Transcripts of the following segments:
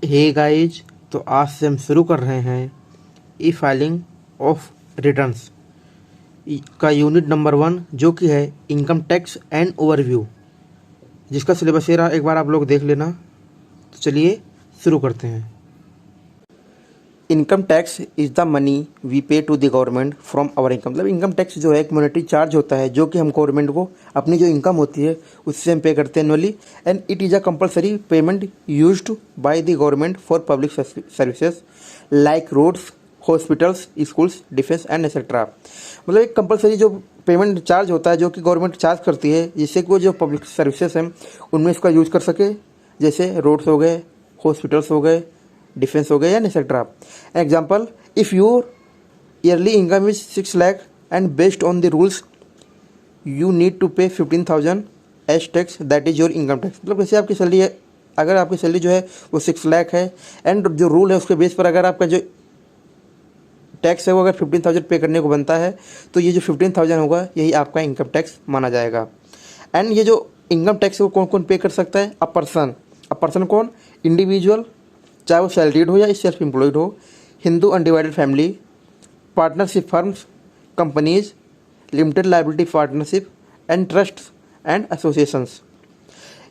Hey guys, तो आज से हम शुरू कर रहे हैं ई फाइलिंग ऑफ रिटर्न्स का यूनिट नंबर 1, जो कि है इनकम टैक्स एंड ओवरव्यू, जिसका सिलेबस ये रहा। एक बार आप लोग देख लेना। तो चलिए शुरू करते हैं। Income tax is the money we pay to the government from our income. मतलब इनकम टैक्स जो है एक मॉनेटरी चार्ज होता है जो कि हम गवर्नमेंट को अपनी जो इनकम होती है उससे हम पे करते हैं annually, and it is a compulsory payment used by the government for public services like roads, hospitals, schools, defence and etcetera. मतलब एक कंपलसरी जो पेमेंट चार्ज होता है जो कि गवर्नमेंट चार्ज करती है, जिससे कि वो जो पब्लिक सर्विसेज हैं उनमें इसका यूज़ कर सके, जैसे रोड्स हो गए, हॉस्पिटल्स हो गए, डिफेंस हो गया या etcetera. Example, if your yearly income is 6 lakh and based on the rules you need to pay 15,000 as tax, that is your income tax. मतलब जैसे आपकी सैलरी है, अगर आपकी सैलरी जो है वो 6 लाख है एंड जो रूल है उसके बेस पर अगर आपका जो टैक्स है वो अगर 15,000 पे करने को बनता है तो ये जो 15,000 होगा यही आपका इनकम टैक्स माना जाएगा। एंड ये जो इनकम टैक्स है वो कौन कौन पे कर सकता है? अ पर्सन कौन? इंडिविजुअल, चाहे वो सैलरीड हो या सेल्फ एम्प्लॉयड हो, Hindu undivided family, partnership firms, companies, limited liability partnership and trusts and associations.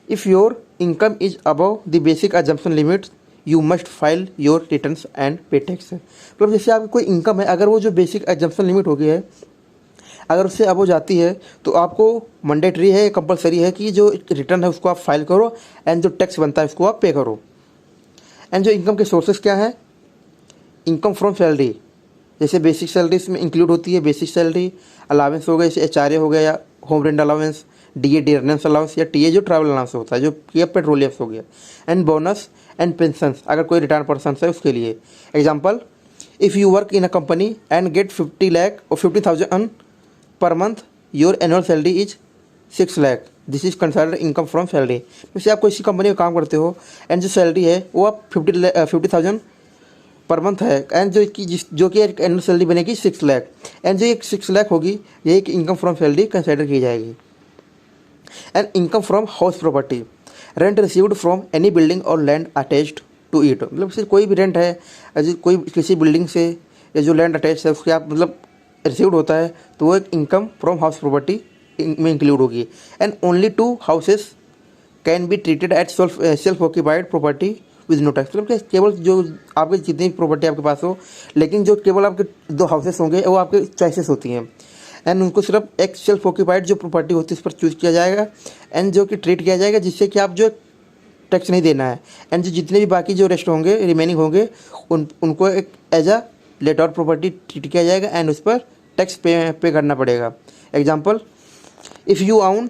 If your income is above the basic assumption limit you must file your returns and पे tax. मतलब जैसे आपकी कोई income है, अगर वो जो बेसिक एग्जम्पशन लिमिट हो गई है अगर उससे अब हो जाती है तो आपको मैंडेटरी है, कंपलसरी है कि जो रिटर्न है उसको आप फाइल करो एंड जो टैक्स बनता है उसको आप पे करो। एंड जो इनकम के सोर्सेज क्या है? इनकम फ्रॉम सैलरी, जैसे बेसिक सैलरी इसमें इंक्लूड होती है, बेसिक सैलरी, अलावेंस हो गए जैसे एचआरए हो गया या home rent allowance, DA dearness allowance, या टीए जो ट्रैवल अलाउंस होता है, जो कि पेट्रोलियम्स हो गया, एंड बोनस एंड पेंशन अगर कोई रिटायर्ड पर्सन है उसके लिए। Example, if you work in a company and get 50 lakh और 50,000 per month, your annual salary is 6 lakh, this is considered income from salary. जैसे आप किसी कंपनी में काम करते हो एंड जो सैलरी है वो आप 50,000 पर मंथ है एंड जो कि एक एनुअल सैलरी बनेगी 6 लाख, एंड जो एक 6 लाख होगी ये एक इनकम फ्रॉम सैलरी कंसिडर की जाएगी। And income from house property, rent received from any building और लैंड अटैच्ड टू इट। मतलब सिर्फ कोई भी रेंट है, कोई किसी बिल्डिंग से या जो लैंड अटैच है उसके आप मतलब रिसीव्ड होता है तो वो एक इनकम फ्रॉम हाउस प्रॉपर्टी में इंक्लूड होगी। And only 2 houses can be treated at self occupied property with no tax. मतलब केवल जो आपके जितनी प्रॉपर्टी आपके पास हो, लेकिन जो केवल आपके 2 हाउसेस होंगे वो आपके चॉइसेस होती हैं एंड उनको सिर्फ एक सेल्फ ऑक्यूपाइड जो प्रॉपर्टी होती है उस पर चूज़ किया जाएगा एंड जो कि ट्रीट किया जाएगा, जिससे कि आप जो टैक्स नहीं देना है। एंड जो जितने भी बाकी जो रेस्ट होंगे, रिमेनिंग होंगे, उनको एक as a let out property treat किया जाएगा एंड उस पर टैक्स पे करना पड़ेगा। Example, if you own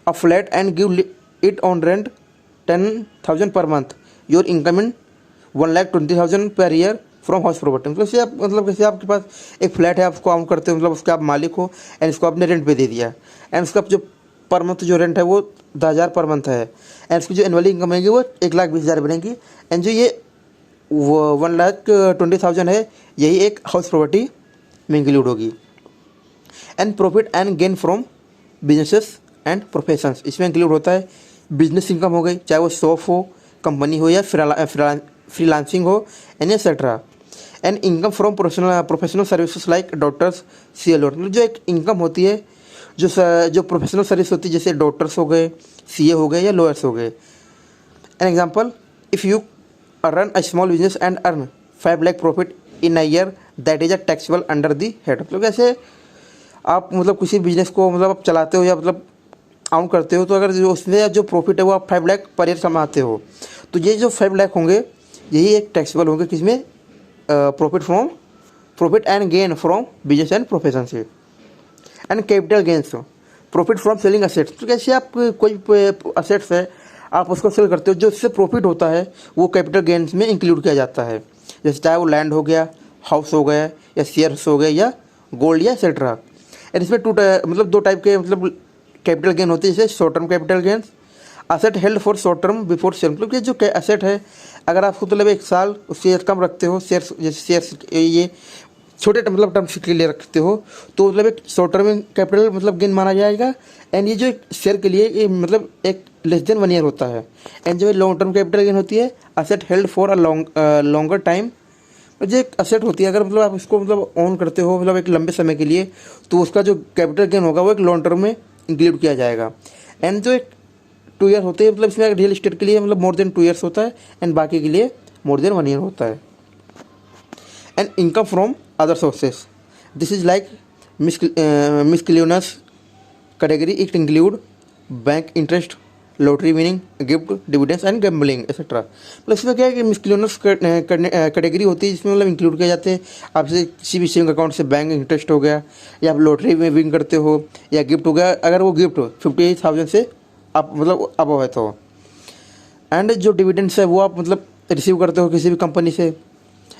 a flat and give it on rent 10,000 per month, your income in 1,20,000 per year from house property. मतलब जैसे आपके पास एक फ्लैट है, आप उसको ऑन करते हो, मतलब उसके आप मालिक हो एंड इसको आपने रेंट पे दे दिया एंड उसका जो पर मंथ जो रेंट है वो 10,000 पर मंथ है एंड उसकी जो एनुअली इनकम बनेगी वो 1,20,000 बनेगी एंड जो ये 1,20,000 है यही एक हाउस प्रॉपर्टी में इंक्लूड होगी। And profit and gain from businesses and professions, इसमें इंक्लूड होता है बिजनेस इनकम हो गई, चाहे वो शॉप हो, कंपनी हो या फ्रीलांसिंग हो and etcetera. And income from professional services like doctors, CLO। जो एक इनकम होती है जो प्रोफेशनल सर्विस होती है, जैसे डॉक्टर्स हो गए, CA हो गए या लॉयर्स हो गए। An example, if you run a small business and earn 5 lakh profit in a year, that is a taxable under the head. मतलब जैसे आप मतलब किसी बिजनेस को मतलब आप चलाते हो या मतलब आउन करते हो, तो अगर जो उसमें जो प्रॉफिट है वो आप 5 लाख पर ईयर कमाते हो तो ये जो 5 लाख होंगे यही एक टैक्सेबल होंगे, किसमें? Profit and gain from business and profession से। And capital gains, profit from selling assets. तो कैसे आप कोई असेट्स है आप उसको सेल करते हो, जो उससे प्रॉफिट होता है वो कैपिटल गेंस में इंक्लूड किया जाता है, जैसे चाहे वो लैंड हो गया, हाउस हो गया या शेयर्स हो गए या गोल्ड या एक्सेट्रा। एंड इसमें मतलब 2 टाइप के मतलब कैपिटल गेन होती है, जैसे short term capital gains, asset held for short term before sale. मतलब कि जो असेट है अगर आप मतलब 1 साल उससे कम रखते हो, शेयर्स जैसे शेयर्स ये छोटे मतलब टर्म्स के लिए रखते हो तो मतलब एक शॉर्ट टर्म कैपिटल मतलब गेन माना जाएगा। एंड ये जो शेयर के लिए ये मतलब एक लेस देन 1 ईयर होता है। एंड जो लॉन्ग टर्म कैपिटल गेन होती है asset held for a longer time, जो एक असेट होती है अगर मतलब आप इसको मतलब ऑन करते हो मतलब एक लंबे समय के लिए, तो उसका जो कैपिटल गेन होगा वो एक लॉन्ग टर्म में इंक्लूड किया जाएगा। एंड जो एक 2 ईयर होते हैं मतलब इसमें रियल एस्टेट के लिए मतलब मोर देन 2 ईयर्स होता है एंड बाकी के लिए मोर देन 1 ईयर होता है। And income from other sources, this is like miscellaneous category, it include bank interest, lottery winning, gift, dividends and gambling etcetera. मतलब इसमें क्या है कि मिसक्लेनियस कैटेगरी होती है जिसमें मतलब इंक्लूड किए जाते हैं आपसे किसी भी सेविंग अकाउंट से बैंक इंटरेस्ट हो गया, या आप लॉटरी में विन करते हो, या गिफ्ट हो गया अगर वो गिफ्ट 50,000 से आप मतलब अबव है तो। एंड जो डिविडेंड्स है वो आप मतलब रिसीव करते हो किसी भी कंपनी से।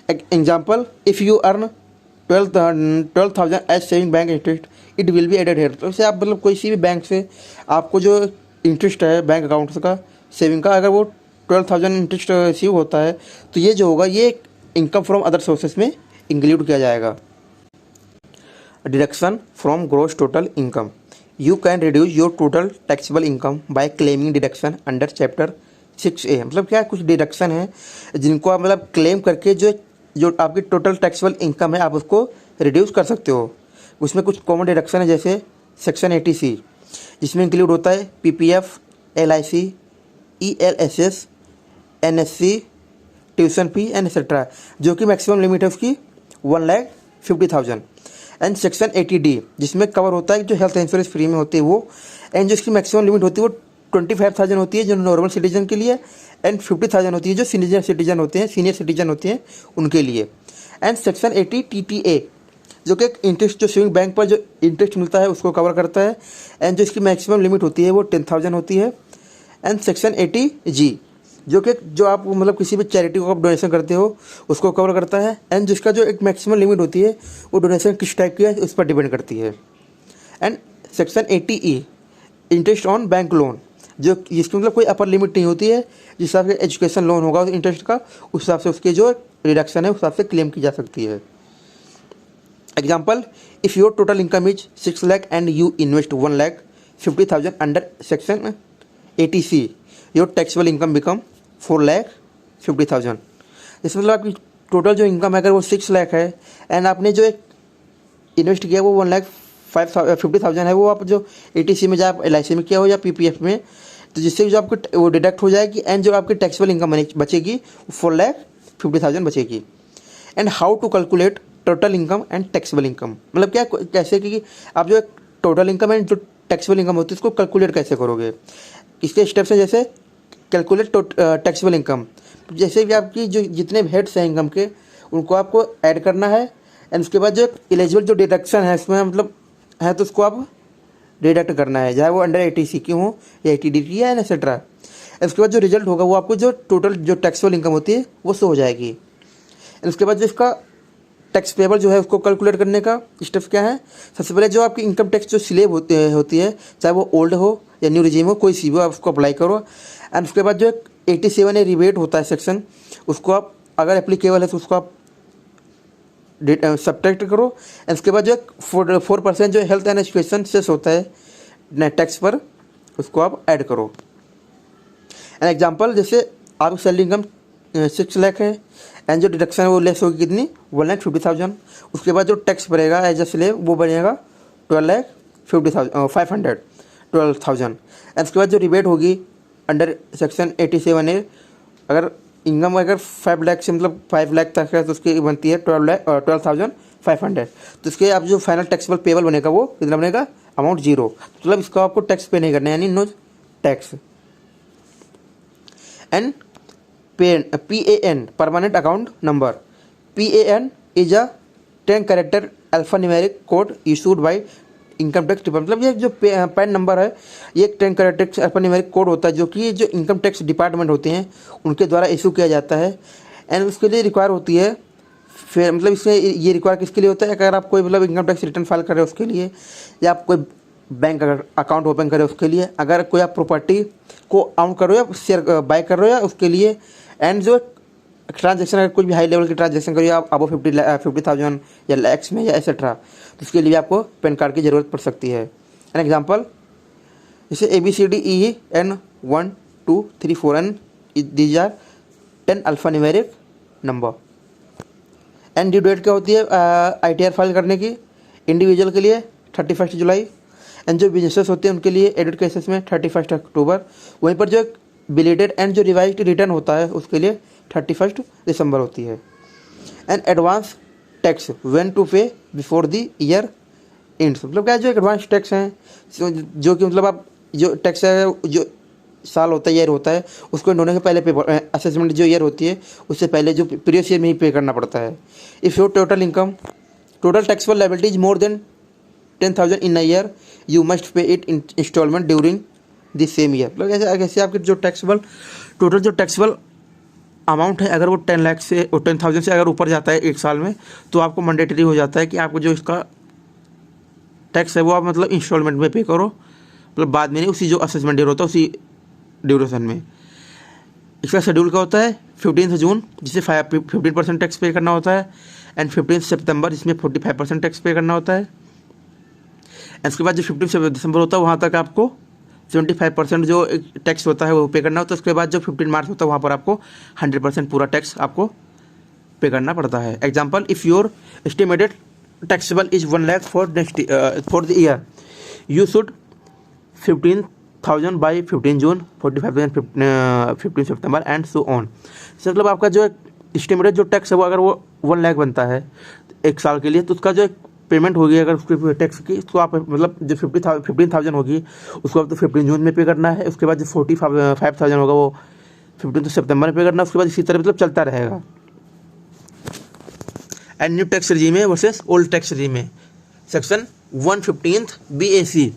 Example, if you earn 12,000 as saving bank interest it will be added here. तो इससे आप मतलब कोई सी भी बैंक से आपको जो इंटरेस्ट है बैंक अकाउंट का सेविंग का, अगर वो 12,000 इंटरेस्ट रिसीव होता है तो ये जो होगा ये इनकम फ्रॉम अदर सोर्सेज में इंक्लूड किया जाएगा। Deduction from gross total income, you can reduce your total taxable income by claiming deduction under chapter 6A। मतलब क्या कुछ डिडक्शन है जिनको आप मतलब क्लेम करके जो आपकी टोटल टैक्सेबल इनकम है आप उसको रिड्यूस कर सकते हो। उसमें कुछ कॉमन डिडक्शन है जैसे सेक्शन 80C, जिसमें इंक्लूड होता है PPF, LIC, ELSS, NSC, tuition fee and etcetera, जो कि मैक्सिमम लिमिट है उसकी 1,50,000। एंड सेक्शन 80D जिसमें कवर होता है जो हेल्थ इंश्योरेंस फ्री में होती है वो, एंड जो इसकी मैक्सिमम लिमिट होती है वो 25,000 होती है जो नॉर्मल सिटीजन के लिए, एंड 50,000 होती है जो सीनियर सिटीजन होते हैं उनके लिए। एंड सेक्शन 80 TTA जो कि इंटरेस्ट जो सेविंग बैंक पर जो इंटरेस्ट मिलता है उसको कवर करता है, एंड जो इसकी मैक्सिमम लिमिट होती है वो 10,000 होती है। एंड सेक्शन 80G जो कि जो आप मतलब किसी भी चैरिटी को आप डोनेशन करते हो उसको कवर करता है, एंड जिसका जो एक मैक्सिमम लिमिट होती है वो डोनेशन किस टाइप की है उस पर डिपेंड करती है। And section 80E interest on bank loan, जो जिसकी मतलब कोई अपर लिमिट नहीं होती है, जिस हिसाब से एजुकेशन लोन होगा इंटरेस्ट का उस हिसाब से उसके जो रिडक्शन है उस हिसाब से क्लेम की जा सकती है। Example, if your total income is 6 lakh and you invest 1,50,000 under section 80C, your taxable income become 4,50,000। इसमें मतलब आपकी टोटल जो इनकम है अगर वो 6 लाख है एंड आपने जो एक इन्वेस्ट किया वो 1,50,000 है, वो आप जो 80C में या LIC में किया हो या PPF में, तो जिससे जो आपको वो डिडक्ट हो जाएगी एंड जो आपकी टैक्सेबल इनकम बचेगी 4,50,000 बचेगी। And how to calculate total income and taxable income, मतलब क्या कैसे कि आप जो टोटल इनकम एंड जो टैक्सेबल इनकम होती है उसको कैलकुलेट कैसे करोगे। इसके स्टेप्स हैं जैसे कैलकुलेट टैक्सेबल इनकम, जैसे भी आपकी जो जितने हेड्स हैं इनकम के उनको आपको ऐड करना है, एंड उसके बाद जो एलिजिबल जो डिडक्शन है इसमें मतलब है तो उसको आप डिडक्ट करना है, चाहे वो अंडर 80C की हो या 80D की या एक्सेट्रा। उसके बाद जो रिजल्ट होगा वो आपको जो टोटल जो टैक्सेबल इनकम होती है वो शो हो जाएगी। उसके बाद जो इसका टैक्स पेबल जो है उसको कैलकुलेट करने का स्टेप्स क्या है, सबसे पहले जो आपकी इनकम टैक्स जो स्लेब होती है चाहे वो ओल्ड हो या न्यू रिजीम हो कोई सी भी हो आप उसको अप्लाई करो। एंड उसके बाद जो 87A रिबेट होता है सेक्शन, उसको आप अगर एप्लीकेबल है तो उसको आप सब्ट्रैक्ट करो। एंड उसके बाद जो 4% जो हेल्थ एंड एजुकेशन सेस होता है टैक्स पर उसको आप ऐड करो। एन एग्जाम्पल, जैसे आपकी सैलरी इनकम 6 लाख है एंड जो डिडक्शन है वो लेस होगी कितनी 1,50,000। उसके बाद जो टैक्स भरेगा एज अ स्लेब वो बनेगा 12,50,000। एंड उसके बाद जो रिबेट होगी अंडर सेक्शन 87A, अगर इनकम अगर 5 लाख से मतलब 5 लाख तक है तो उसकी बनती है 12,500। तो इसके आप जो फाइनल टैक्सेबल पेबल बनेगा वो कितना बनेगा अमाउंट 0, मतलब इसका आपको टैक्स पे नहीं करना है, यानी no tax. And PAN permanent account number, PAN is a 10 character alphanumeric code issued by income tax department. मतलब ये जो पैन नंबर है ये एक 10 कैरेक्टर अल्फान्यूमेरिक कोड होता है जो कि जो इनकम टैक्स डिपार्टमेंट होते हैं उनके द्वारा इशू किया जाता है। एंड उसके लिए रिक्वायर होती है, फिर मतलब इसमें ये रिक्वायर किसके लिए होता है, अगर आप कोई मतलब इनकम टैक्स रिटर्न फाइल कर रहे हो उसके लिए, या आप कोई बैंक अकाउंट ओपन कर रहे हो उसके लिए, अगर कोई आप प्रॉपर्टी को ऑन कर रहे हो या शेयर बाय कर रहे हो या उसके लिए। एंड जो ट्रांजेक्शन अगर कोई भी हाई लेवल की ट्रांजेक्शन करिए आप अबो 50,000 या लैक्स में या एक्सेट्रा, तो उसके लिए आपको पैन कार्ड की ज़रूरत पड़ सकती है। एन एग्जांपल, जैसे ABCDEN 1 2 3 4 and these are 10 alpha numeric number. And due date क्या होती है ITR फाइल करने की? इंडिविजुअल के लिए 31 जुलाई, एंड जो बिजनेसेस होते हैं उनके लिए एडिट केसेस में 31 अक्टूबर। वहीं पर जो बिलेटेड एंड जो रिवाइज्ड रिटर्न होता है उसके लिए 31 दिसंबर होती है। And advance tax when to pay before the year ends, मतलब क्या जो एडवांस टैक्स हैं जो कि मतलब आप जो टैक्स है जो साल होता है ईयर होता है उसको एंड होने के पहले पे असेसमेंट जो ईयर होती है उससे पहले जो प्रीवियस ईयर में ही पे करना पड़ता है। If your total income total taxable liability is more than 10,000 in a year you must pay it installment during the same year. मतलब ऐसे आपके जो टैक्सेबल टोटल जो टैक्सेबल अमाउंट है अगर वो 10 लाख से 10,000 से अगर ऊपर जाता है एक साल में तो आपको मैंडेटरी हो जाता है कि आपको जो इसका टैक्स है वो आप मतलब इंस्टॉलमेंट में पे करो, मतलब बाद में नहीं, उसी जो असेसमेंट ईयर होता है उसी ड्यूरेशन में। इसका शेड्यूल क्या होता है? 15 जून जिसे 15% टैक्स पे करना होता है, एंड 15 सितंबर जिसमें 45% टैक्स पे करना होता है। एंड उसके बाद जो 15 दिसंबर होता है वहाँ तक आपको 75% जो टैक्स होता है वो पे करना होता है। उसके बाद जो 15 मार्च होता है वहाँ पर आपको 100% पूरा टैक्स आपको पे करना पड़ता है। Example, if your estimated taxable is 1 lakh for the year you should 15,000 by 15 June, 45,000 15 September and so on. मतलब आपका जो एस्टिमेटेड जो टैक्स है वो अगर वो 1 लाख बनता है एक साल के लिए तो उसका जो पेमेंट होगी अगर उसकी टैक्स की उसको आप मतलब जो 15,000 होगी उसको आप तो 15 जून में पे करना है। उसके बाद जो 45,000 होगा वो 15 सितंबर में पे करना है। उसके बाद इसी तरह मतलब चलता रहेगा। And new tax regime versus old tax regime। Section 115 BAC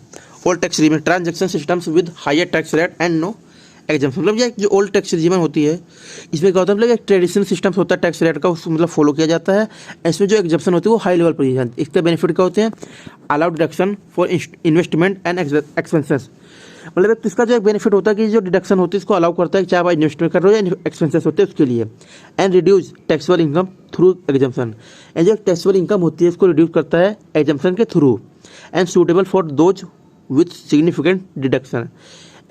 old tax regime transaction systems with higher tax rate and no exemption. मतलब ये जो ओल्ड टैक्स regime होती है इसमें क्या होता है मतलब एक ट्रेडिशनल सिस्टम होता है टैक्स रेट का, उसको मतलब फॉलो किया जाता है। इसमें जो एग्जम्पशन होती है वो हाई लेवल पर दी जाती है। इसके बेनिफिट क्या होते हैं? Allowed deduction for investment and expenses. मतलब एक इसका जो एक बेनिफिट होता है कि जो डिडक्शन होती है इसको अलाउ करता है चाहे आप इन्वेस्टमेंट कर रहे हो या एक्सपेंसेस होते हैं उसके लिए। And reduce taxable income through exemption. And जो टैक्सेबल इनकम होती है इसको रिड्यूस करता है एग्जम्पशन के through. And suitable for those with significant deduction.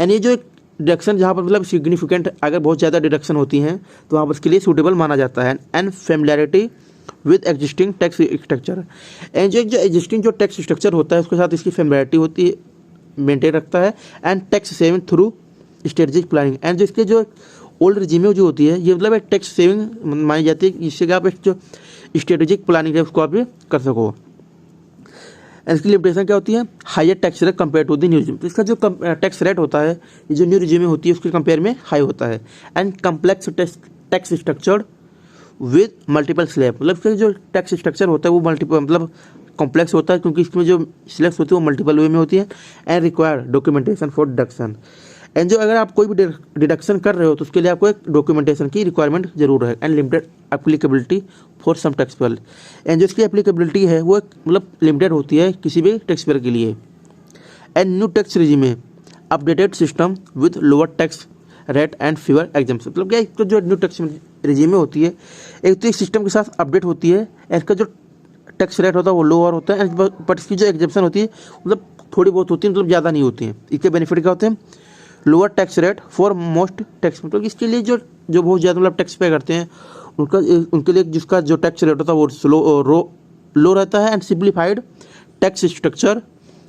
And ये जो एक डिडक्शन जहाँ पर मतलब सिग्निफिकेंट अगर बहुत ज़्यादा डिडक्शन होती हैं तो वहाँ पर उसके लिए सूटेबल माना जाता है। And familiarity with existing tax structure. And जो एग्जिस्टिंग जो टैक्स स्ट्रक्चर होता है उसके साथ इसकी फेमिलियरिटी होती है, मेंटेन रखता है। And tax saving through strategic planning. And जो इसके जो ओल्ड regime जो होती है ये मतलब एक टैक्स सेविंग मानी जाती है जिससे कि आप एक जो स्ट्रेटेजिक प्लानिंग है उसको आप कर सको। इसकी लिमिटेशन क्या होती है? Higher tax rate compare to the new regime। तो इसका जो टैक्स रेट होता है ये जो न्यू regime में होती है उसके कंपेयर में हाई होता है। And complex tax structured with multiple slab. मतलब इसका जो टैक्स स्ट्रक्चर होता है वो मल्टीपल मतलब कॉम्प्लेक्स होता है क्योंकि इसमें जो स्लैब्स होती है वो मल्टीपल वे में होती है। And require documentation for deduction. And जो अगर आप कोई भी डिडक्शन कर रहे हो तो उसके लिए आपको एक डॉक्यूमेंटेशन की रिक्वायरमेंट जरूर है। And limited applicability for some taxable. And जो इसकी एप्लीकेबिलिटी है वो मतलब लिमिटेड होती है किसी भी टैक्सपेयर के लिए। And new tax regime updated system with lower tax rate and fever exemption. मतलब क्या तो जो न्यू टैक्स regime होती है एक तो इस सिस्टम के साथ अपडेट होती है। इसका जो टैक्स रेट होता है वो लोअर होता है बट इसकी जो एग्जाम्पशन होती है मतलब थोड़ी बहुत होती है, मतलब ज़्यादा नहीं होती है। इसके बेनिफिट क्या होते हैं? Lower tax rate for most tax. मतलब इसके लिए जो बहुत ज़्यादा मतलब टैक्स पे करते हैं उनके लिए जिसका जो टैक्स रेट होता है वो लो रहता है। And simplified tax structure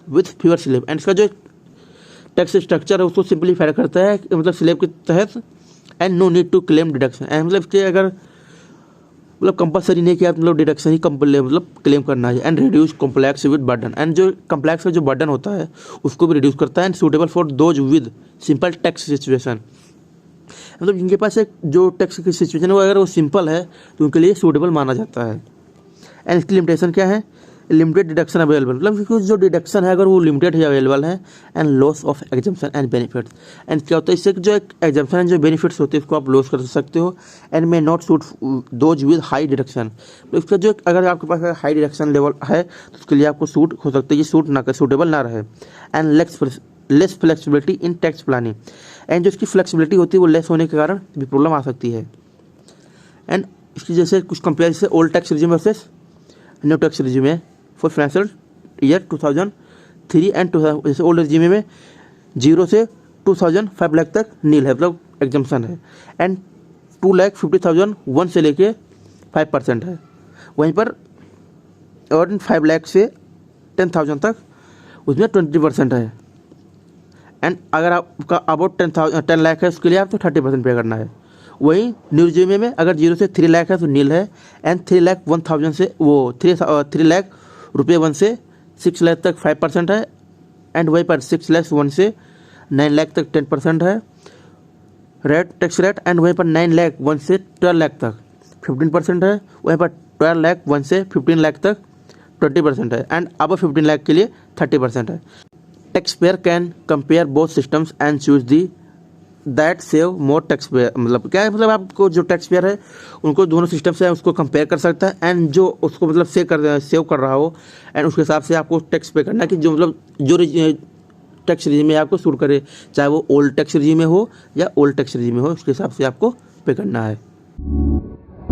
with fewer slab. And इसका जो टैक्स स्ट्रक्चर है उसको सिंप्लीफाई करता है मतलब स्लैब के तहत। And no need to claim deduction. And मतलब इसके अगर मतलब कंपलसरी नहीं किया मतलब डिडक्शन ही मतलब क्लेम करना है। And reduce complex with burden. And जो कॉम्प्लेक्स का जो बर्डन होता है उसको भी रिड्यूस करता है। And suitable for those with simple tax situation. मतलब जिनके पास एक जो टैक्स की सिचुएशन है वो अगर वो सिंपल है तो उनके लिए सूटेबल माना जाता है। एंड इसकी लिमिटेशन क्या है? Limited deduction available. मतलब जो डिडक्शन है अगर वो लिमिटेड ही अवेलेबल है। And loss of exemption and benefits. And क्या होता है इससे जो एक एग्जाम्पशन एंड जो बेनिफिट्स होते हैं उसको आप लॉस कर सकते हो। And may not suit those with high deduction. तो इसका जो अगर आपके पास हाई डिडक्शन लेवल है तो उसके लिए आपको सूट हो सकता है ये सूट ना कर सूटेबल ना रहे। And less flexibility in tax planning. And जो इसकी फ्लेक्सिबिलिटी होती है वो लेस होने के कारण भी प्रॉब्लम आ सकती है। एंड इसकी जैसे कुछ कंपेयर जैसे old tax regime versus new tax regime है फॉर फाइनेंशियल ईयर 2003 एंड 2000। जैसे ओल्ड regime में 0 से 2,000 5 लाख तक नील है, मतलब एग्जम्पशन है। एंड 2,50,000 1 से लेके 5% है। वहीं पर और 5 लाख से 10,000 तक उसमें 20% है। एंड अगर आपका अबाउट 10 लाख है उसके लिए आपको 30% पे करना है। वहीं न्यू रिज्यूमे में अगर 0 से 3 लाख है तो नील है। एंड 3,01,000 से वो 3 लाख रुपये 1 से 6 लाख तक 5% है। एंड वहीं पर 6 लाख 1 से 9 लाख तक 10% है टैक्स रेट। एंड वहीं पर 9 लाख 1 से 12 लाख तक 15% है। वहीं पर 12 लाख 1 से 15 लाख तक 20% है। एंड अब 15 लाख के लिए 30% है। Tax payer can compare both systems and choose the that save more tax payer. मतलब क्या है, मतलब आपको जो टैक्स पेयर है उनको दोनों सिस्टम से उसको कंपेयर कर सकता है। एंड जो उसको मतलब सेव कर रहा हो एंड उसके हिसाब से आपको टैक्स पे करना है कि जो मतलब जो टैक्स रिजीम में आपको सूट करे, चाहे वो ओल्ड टैक्स रिजीम में हो या ओल्ड टैक्स रिजीम में हो, उसके हिसाब से आपको पे करना है।